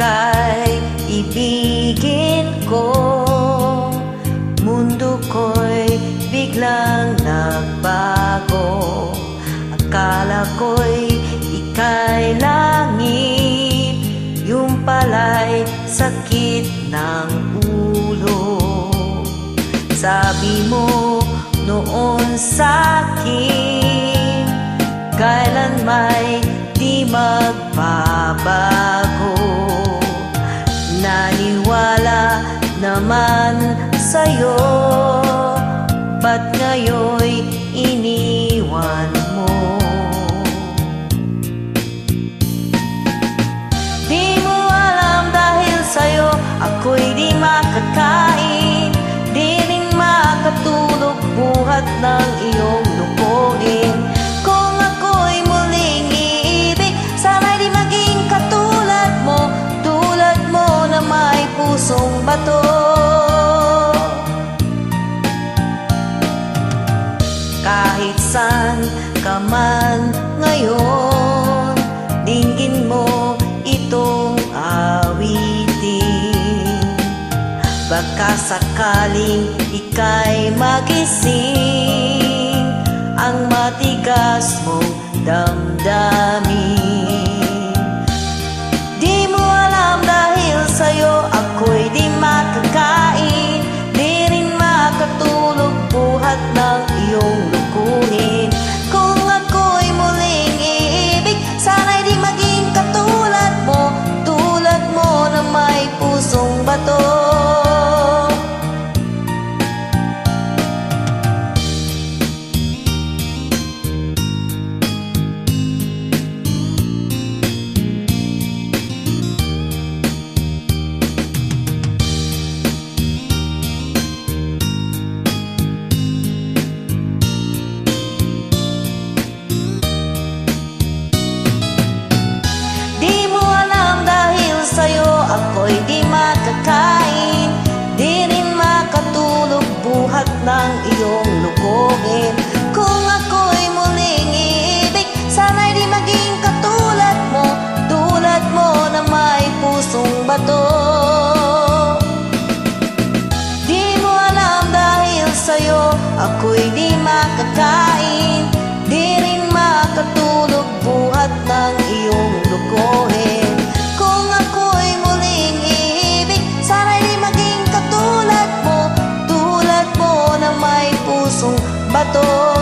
ika'y ibigin ko. Mundo ko'y biglang nagbago. Akala ko'y ika'y langit, yung pala'y sakit ng ulo. Sabi mo noon sa'kin, kailan may di magbabago. Naniwala naman sa'yo, ba't ngayon'y iniwan mo? Di mo alam dahil sa'yo ako'y di makakain, di rin makatulog buhat ng iyong lukuhin. Kung ako'y muling iibig, sana'y di maging katulad mo, tulad mo na may pusong bato. Kahit saan ka man ngayon, dinggin mo itong awitin. Baka sakaling ika'y magising, ang matigas mong damdamin. Di mo alam dahil sa'yo ako'y di makakain, di rin makatulog buhat ng iyong lukuhin. Kung ako'y muling iibig, sana'y di maging katulad mo, tulad mo na may pusong bato. Ako'y di makakain, di rin makatulog buhat ng iyong lukuhin. Kung ako'y muling iibig, sana'y di maging katulad mo, tulad mo na may pusong bato. Di mo alam dahil sa'yo ako'y di makakain, di rin makatulog buhat ng iyong lukuhin. Kung ako'y muling iibig, sana'y di maging katulad mo, tulad mo na may pusong bato.